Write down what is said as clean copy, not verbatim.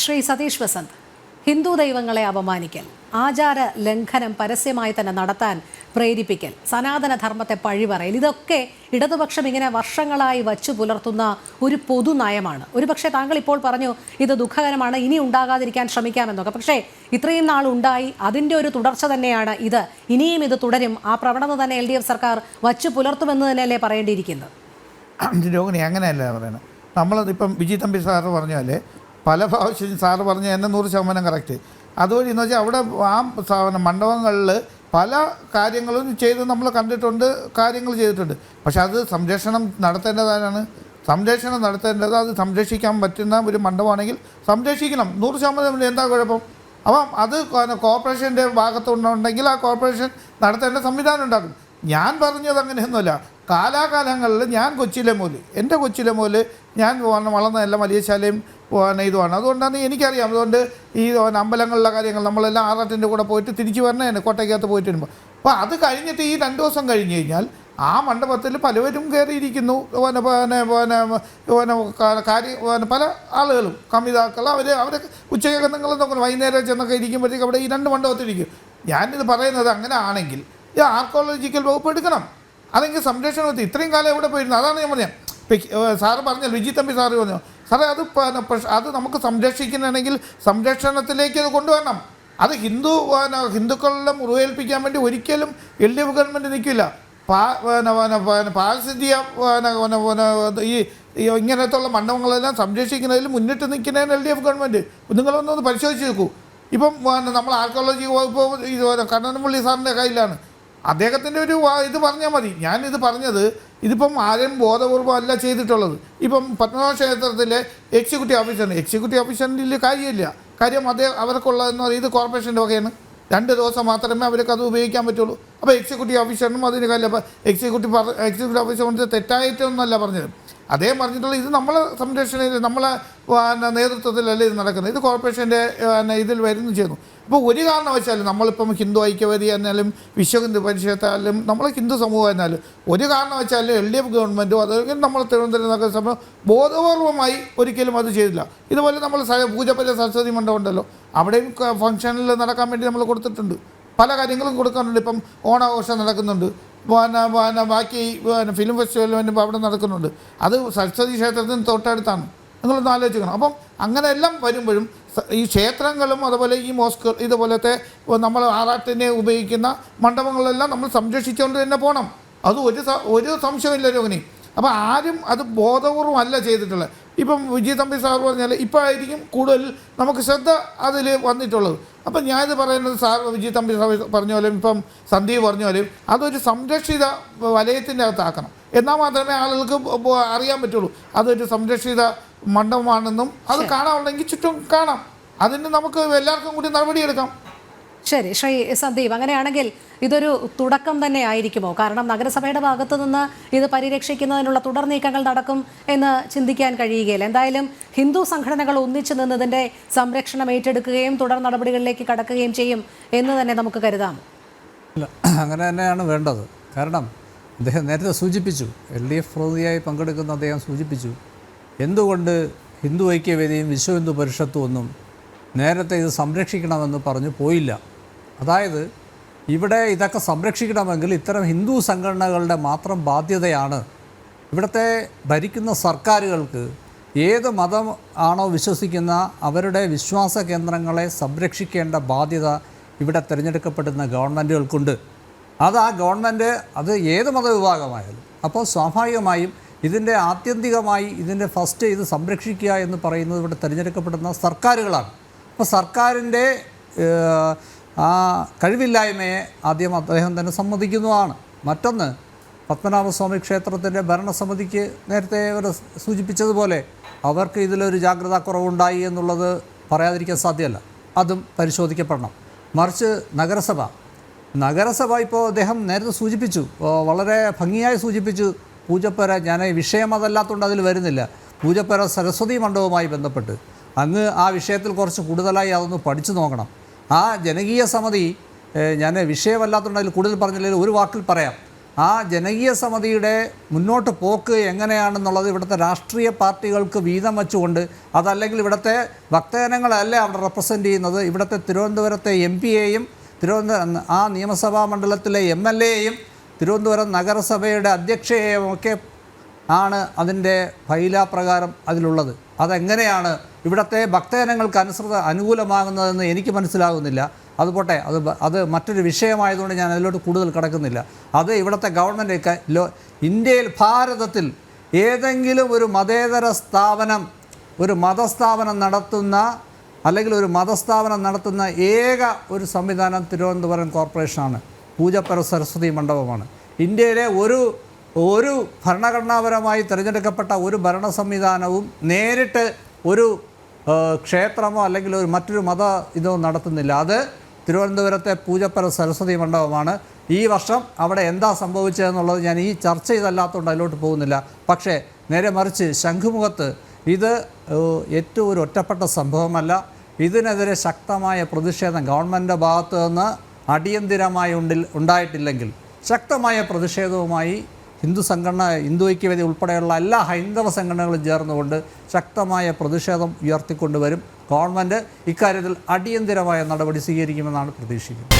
ശ്രീ സതീഷ് വസന്ത്, ഹിന്ദു ദൈവങ്ങളെ അപമാനിക്കൽ, ആചാര ലംഘനം പരസ്യമായി തന്നെ നടത്താൻ പ്രേരിപ്പിക്കൽ, സനാതനധർമ്മത്തെ പഴിപറയൽ, ഇതൊക്കെ ഇടതുപക്ഷം ഇങ്ങനെ വർഷങ്ങളായി വച്ചു പുലർത്തുന്ന ഒരു പൊതു നയമാണ്. ഒരുപക്ഷെ താങ്കൾ ഇപ്പോൾ പറഞ്ഞു ഇത് ദുഃഖകരമാണ്, ഇനി ഉണ്ടാകാതിരിക്കാൻ ശ്രമിക്കാമെന്നൊക്കെ. പക്ഷേ ഇത്രയും നാൾ ഉണ്ടായി, അതിൻ്റെ ഒരു തുടർച്ച തന്നെയാണ് ഇത്. ഇനിയും ഇത് തുടരും. ആ പ്രവണത തന്നെ LDF സർക്കാർ വച്ചു പുലർത്തുമെന്ന് തന്നെയല്ലേ പറയേണ്ടിയിരിക്കുന്നത്? രോഹിണി, അങ്ങനെയല്ല പറയുന്നത്. നമ്മളിപ്പം വിജി തമ്പി സാറ് പറഞ്ഞാലേ പല പ്രാവശ്യം സാറ് പറഞ്ഞ എന്നെ 100% കറക്റ്റ്. അതുവഴി എന്ന് വെച്ചാൽ അവിടെ ആ മണ്ഡപങ്ങളിൽ പല കാര്യങ്ങളും ചെയ്ത് നമ്മൾ കണ്ടിട്ടുണ്ട്, കാര്യങ്ങൾ ചെയ്തിട്ടുണ്ട്. പക്ഷെ അത് സംരക്ഷണം നടത്തേണ്ടതാണ്. സംരക്ഷണം നടത്തേണ്ടത് അത് സംരക്ഷിക്കാൻ പറ്റുന്ന ഒരു മണ്ഡപമാണെങ്കിൽ സംരക്ഷിക്കണം. 100% എന്താ കുഴപ്പം? അപ്പം അത് കോർപ്പറേഷൻ്റെ ഭാഗത്തുണ്ടെങ്കിൽ ആ കോർപ്പറേഷൻ നടത്തേണ്ട സംവിധാനം ഉണ്ടാക്കും. ഞാൻ പറഞ്ഞത് അങ്ങനെയൊന്നുമല്ല. കാലാകാലങ്ങളിൽ ഞാൻ എൻ്റെ കൊച്ചിലെ മുതൽ ഞാൻ വളർന്നതെല്ലാം വലിയശാലയും ഇതുമാണ്. അതുകൊണ്ടാണ് എനിക്കറിയാം. അതുകൊണ്ട് ഈ അമ്പലങ്ങളിലെ കാര്യങ്ങൾ നമ്മളെല്ലാം ആറാട്ടിൻ്റെ കൂടെ പോയിട്ട് തിരിച്ചു വരണേ, കോട്ടയ്ക്കകത്ത് പോയിട്ട് വരുമ്പോൾ. അപ്പോൾ അത് കഴിഞ്ഞിട്ട് ഈ 2 ദിവസം കഴിഞ്ഞ് കഴിഞ്ഞാൽ ആ മണ്ഡപത്തിൽ പലവരും കയറിയിരിക്കുന്നു. പല ആളുകളും കമിതാക്കൾ അവരെ ഉച്ചയ്ക്കൊക്കെ നിങ്ങൾ നോക്കണം, വൈകുന്നേരം ചെന്നൊക്കെ ഇരിക്കുമ്പോഴത്തേക്ക് അവിടെ ഈ 2 മണ്ഡപത്തിലിരിക്കും. ഞാനിത് പറയുന്നത് അങ്ങനെ ആണെങ്കിൽ ഈ ആർക്കോളജിക്കൽ വകുപ്പ് എടുക്കണം. അല്ലെങ്കിൽ സംരക്ഷണത്തിൽ ഇത്രയും കാലം എവിടെ പോയിരുന്നു? അതാണ് ഞാൻ പറഞ്ഞത്. സാറ് പറഞ്ഞല്ലോ, വിജി തമ്പി സാറ് പറഞ്ഞു, സാറേ അത് നമുക്ക് സംരക്ഷിക്കണമെങ്കിൽ സംരക്ഷണത്തിലേക്ക് അത് കൊണ്ടുവരണം. അത് ഹിന്ദുക്കളുടെ മുറിവേൽപ്പിക്കാൻ വേണ്ടി ഒരിക്കലും LDF ഗവൺമെൻറ് നിൽക്കില്ല. പാരിസ്ഥിതിക ഈ ഇങ്ങനത്തുള്ള മണ്ഡപങ്ങളെല്ലാം സംരക്ഷിക്കുന്നതിൽ മുന്നിട്ട് നിൽക്കുന്നതിന് LDF ഗവൺമെൻറ്. നിങ്ങളൊന്നൊന്ന് പരിശോധിച്ച് നോക്കൂ. ഇപ്പം നമ്മൾ ആർക്കോളജി വകുപ്പ് കണ്ണനപ്പള്ളി സാറിൻ്റെ കയ്യിലാണ്. അദ്ദേഹത്തിൻ്റെ ഒരു ഇത് പറഞ്ഞാൽ മതി. ഞാനിത് പറഞ്ഞത് ഇതിപ്പം ആരും ബോധപൂർവം അല്ല ചെയ്തിട്ടുള്ളത്. ഇപ്പം പത്മനാഭ ക്ഷേത്രത്തിലെ എക്സിക്യൂട്ടീവ് ഓഫീസറിൻ്റെ കാര്യമില്ല. കാര്യം അവർക്കുള്ളതെന്ന് പറയുന്നത് ഇത് കോർപ്പറേഷൻ്റെ വകയാണ്. 2 ദിവസം മാത്രമേ അവർക്ക് അത് ഉപയോഗിക്കാൻ പറ്റുള്ളൂ. അപ്പോൾ എക്സിക്യൂട്ടീവ് ഓഫീസറിനും അതിന് കാര്യം. അപ്പോൾ എക്സിക്യൂട്ടീവ് ഓഫീസർ തെറ്റായിട്ടൊന്നുമല്ല പറഞ്ഞത്. അദ്ദേഹം പറഞ്ഞിട്ടുള്ളത് ഇത് നമ്മളെ സംരക്ഷണയിൽ നമ്മളെ നേതൃത്വത്തിലല്ല ഇത് നടക്കുന്നത്, ഇത് കോർപ്പറേഷൻ്റെ ഇതിൽ വരുന്നു ചെയ്യുന്നു. അപ്പോൾ ഒരു കാരണവശാലും നമ്മളിപ്പം ഹിന്ദു ഐക്യവേദി എന്നാലും വിശ്വ ഹിന്ദു പരിഷത്തായാലും നമ്മൾ ഹിന്ദു സമൂഹം എന്നാലും ഒരു കാരണവശാലും LDF ഗവൺമെൻറ്റും അല്ലെങ്കിൽ നമ്മൾ തിരുവനന്തപുരം നഗരസഭ ബോധപൂർവമായി ഒരിക്കലും അത് ചെയ്തില്ല. ഇതുപോലെ നമ്മൾ പൂജപ്പുര സരസ്വതി മണ്ഡപം ഉണ്ടല്ലോ, അവിടെയും ഫംഗ്ഷനിൽ നടക്കാൻ വേണ്ടി നമ്മൾ കൊടുത്തിട്ടുണ്ട്. പല കാര്യങ്ങളും കൊടുക്കാറുണ്ട്. ഇപ്പം ഓണാഘോഷം നടക്കുന്നുണ്ട്, ബാക്കി ഫിലിം ഫെസ്റ്റിവൽ വരുമ്പോൾ അവിടെ നടക്കുന്നുണ്ട്. അത് സരസ്വതി ക്ഷേത്രത്തിന് തൊട്ടടുത്താണ്. നിങ്ങളൊന്ന് ആലോചിക്കണം. അപ്പം അങ്ങനെയെല്ലാം വരുമ്പോഴും ഈ ക്ഷേത്രങ്ങളും അതുപോലെ ഈ മോസ്ക് ഇതുപോലത്തെ നമ്മൾ ആറാട്ടിനെ ഉപയോഗിക്കുന്ന മണ്ഡപങ്ങളെല്ലാം നമ്മൾ സംരക്ഷിച്ചുകൊണ്ട് തന്നെ പോകണം. അത് ഒരു സംശയമില്ല രോഹിണി. അപ്പോൾ ആരും അത് ബോധപൂർവം അല്ല ചെയ്തിട്ടുള്ളത്. ഇപ്പം വിജി തമ്പി സാർ പറഞ്ഞാൽ ഇപ്പോഴായിരിക്കും കൂടുതൽ നമുക്ക് ശ്രദ്ധ അതിൽ വന്നിട്ടുള്ളത്. അപ്പം ഞാനിത് പറയുന്നത് സാർ വിജി തമ്പി സാർ പറഞ്ഞ പോലെയും ഇപ്പം സന്ദീപ് പറഞ്ഞ പോലെയും അതൊരു സംരക്ഷിത വലയത്തിൻ്റെ അകത്താക്കണം. എന്നാൽ മാത്രമേ ആളുകൾക്ക് അറിയാൻ പറ്റുള്ളൂ അതൊരു സംരക്ഷിത മണ്ഡപമാണെന്നും അത് കാണാനുണ്ടെങ്കിൽ ചുറ്റും കാണാം. അതിന് നമുക്ക് എല്ലാവർക്കും കൂടി നടപടിയെടുക്കാം. ശരി ശ്രീ സന്ദീപ്, അങ്ങനെയാണെങ്കിൽ ഇതൊരു തുടക്കം തന്നെ ആയിരിക്കുമോ? കാരണം നഗരസഭയുടെ ഭാഗത്തു നിന്ന് ഇത് പരിരക്ഷിക്കുന്നതിനുള്ള തുടർ നീക്കങ്ങൾ നടക്കും എന്ന് ചിന്തിക്കാൻ കഴിയുകയില്ല. എന്തായാലും ഹിന്ദു സംഘടനകൾ ഒന്നിച്ചു നിന്നതിൻ്റെ സംരക്ഷണം ഏറ്റെടുക്കുകയും തുടർ നടപടികളിലേക്ക് കടക്കുകയും ചെയ്യും എന്ന് തന്നെ നമുക്ക് കരുതാം. അങ്ങനെ തന്നെയാണ് വേണ്ടത്. കാരണം അദ്ദേഹം നേരത്തെ സൂചിപ്പിച്ചു, LDF പ്രതിനിധിയായി പങ്കെടുക്കുന്ന അദ്ദേഹം സൂചിപ്പിച്ചു, എന്തുകൊണ്ട് ഹിന്ദു ഐക്യവേദിയും വിശ്വ ഹിന്ദു പരിഷത്തും ഒന്നും നേരത്തെ ഇത് സംരക്ഷിക്കണമെന്ന് പറഞ്ഞു പോയില്ല. അതായത് ഇവിടെ ഇതൊക്കെ സംരക്ഷിക്കണമെങ്കിൽ ഇത്തരം ഹിന്ദു സംഘടനകളുടെ മാത്രം ബാധ്യതയാണ്. ഇവിടുത്തെ ഭരിക്കുന്ന സർക്കാരുകൾക്ക് ഏത് മതം ആണോ വിശ്വസിക്കുന്ന അവരുടെ വിശ്വാസ കേന്ദ്രങ്ങളെ സംരക്ഷിക്കേണ്ട ബാധ്യത ഇവിടെ തിരഞ്ഞെടുക്കപ്പെടുന്ന ഗവൺമെൻറ്റുകൾക്കുണ്ട്. അത് ആ ഗവൺമെൻറ് അത് ഏത് മതവിഭാഗമായാലും. അപ്പോൾ സ്വാഭാവികമായും ഇതിൻ്റെ ആത്യന്തികമായി ഇതിൻ്റെ ഫസ്റ്റ് ഇത് സംരക്ഷിക്കുക എന്ന് പറയുന്നത് ഇവിടെ തിരഞ്ഞെടുക്കപ്പെടുന്ന സർക്കാരുകളാണ്. അപ്പോൾ സർക്കാരിൻ്റെ ആ കഴിവില്ലായ്മയെ ആദ്യം അദ്ദേഹം തന്നെ സമ്മതിക്കുന്നതാണ്. മറ്റൊന്ന്, പത്മനാഭസ്വാമി ക്ഷേത്രത്തിൻ്റെ ഭരണസമിതിക്ക് നേരത്തെ അവർ സൂചിപ്പിച്ചതുപോലെ അവർക്ക് ഇതിലൊരു ജാഗ്രതാക്കുറവുണ്ടായി എന്നുള്ളത് പറയാതിരിക്കാൻ സാധ്യമല്ല. അതും പരിശോധിക്കപ്പെടണം. മറിച്ച് നഗരസഭ ഇപ്പോൾ അദ്ദേഹം നേരത്തെ സൂചിപ്പിച്ചു, വളരെ ഭംഗിയായി സൂചിപ്പിച്ചു, പൂജപ്പുര, ഞാൻ വിഷയം അതല്ലാത്തതുകൊണ്ട് അതിൽ വരുന്നില്ല, പൂജപ്പുര സരസ്വതി മണ്ഡപവുമായി ബന്ധപ്പെട്ട് അങ്ങ് ആ വിഷയത്തിൽ കുറച്ച് കൂടുതലായി അതൊന്ന് പഠിച്ചു നോക്കണം. ആ ജനകീയ സമിതി, ഞാൻ വിഷയമല്ലാത്തതുകൊണ്ട് അതിൽ കൂടുതൽ പറഞ്ഞില്ലെങ്കിൽ ഒരു വാക്കിൽ പറയാം, ആ ജനകീയ സമിതിയുടെ മുന്നോട്ട് പോക്ക് എങ്ങനെയാണെന്നുള്ളത് ഇവിടുത്തെ രാഷ്ട്രീയ പാർട്ടികൾക്ക് വീതം വെച്ചുകൊണ്ട്, അതല്ലെങ്കിൽ ഇവിടുത്തെ ഭക്തജനങ്ങളല്ല അവിടെ റെപ്രസെൻ്റ് ചെയ്യുന്നത്, ഇവിടുത്തെ തിരുവനന്തപുരത്തെ MP-യെയും ആ നിയമസഭാ മണ്ഡലത്തിലെ MLA-യെയും തിരുവനന്തപുരം നഗരസഭയുടെ അധ്യക്ഷയെയും ഒക്കെ ആണ് അതിൻ്റെ ഫൈലാപ്രകാരം അതിലുള്ളത്. അതെങ്ങനെയാണ് ഇവിടുത്തെ ഭക്തജനങ്ങൾക്ക് അനുകൂലമാകുന്നതെന്ന് എനിക്ക് മനസ്സിലാകുന്നില്ല. അതുപോട്ടെ, അത് മറ്റൊരു വിഷയമായതുകൊണ്ട് ഞാൻ അതിലോട്ട് കൂടുതൽ കടക്കുന്നില്ല. അത് ഇവിടുത്തെ ഗവൺമെൻറ് ഇന്ത്യയിൽ, ഭാരതത്തിൽ ഏതെങ്കിലും ഒരു മതേതര സ്ഥാപനം, ഒരു മതസ്ഥാപനം നടത്തുന്ന അല്ലെങ്കിൽ ഒരു മതസ്ഥാപനം നടത്തുന്ന ഏക ഒരു സംവിധാനം തിരുവനന്തപുരം കോർപ്പറേഷനാണ്. പൂജപ്പുര സരസ്വതി മണ്ഡപമാണ്. ഇന്ത്യയിലെ ഒരു ഭരണഘടനാപരമായി തിരഞ്ഞെടുക്കപ്പെട്ട ഒരു ഭരണ സംവിധാനവും നേരിട്ട് ഒരു ക്ഷേത്രമോ അല്ലെങ്കിൽ മറ്റൊരു ഇതോ നടത്തുന്നില്ല. അത് തിരുവനന്തപുരത്തെ പൂജപ്പുര സരസ്വതി മണ്ഡപമാണ്. ഈ വർഷം അവിടെ എന്താ സംഭവിച്ചതെന്നുള്ളത് ഞാൻ ഈ ചർച്ച ചെയ്തല്ലാത്തതുകൊണ്ട് അതിലോട്ട് പോകുന്നില്ല. പക്ഷേ നേരെ മറിച്ച് ശംഖുമുഖത്ത് ഇത് ഏറ്റവും ഒരു ഒറ്റപ്പെട്ട സംഭവമല്ല. ഇതിനെതിരെ ശക്തമായ പ്രതിഷേധം ഗവൺമെൻറ്റിൻ്റെ ഭാഗത്തു നിന്ന് അടിയന്തിരമായി ഉണ്ടായിട്ടില്ലെങ്കിൽ ശക്തമായ പ്രതിഷേധവുമായി ഹിന്ദു ഐക്യവേദി ഉൾപ്പെടെയുള്ള എല്ലാ ഹൈന്ദവ സംഘടനകളും ചേർന്നുകൊണ്ട് ശക്തമായ പ്രതിഷേധം ഉയർത്തിക്കൊണ്ടുവരും. ഗവൺമെൻറ് ഇക്കാര്യത്തിൽ അടിയന്തിരമായ നടപടി സ്വീകരിക്കുമെന്നാണ് പ്രതീക്ഷിക്കുന്നത്.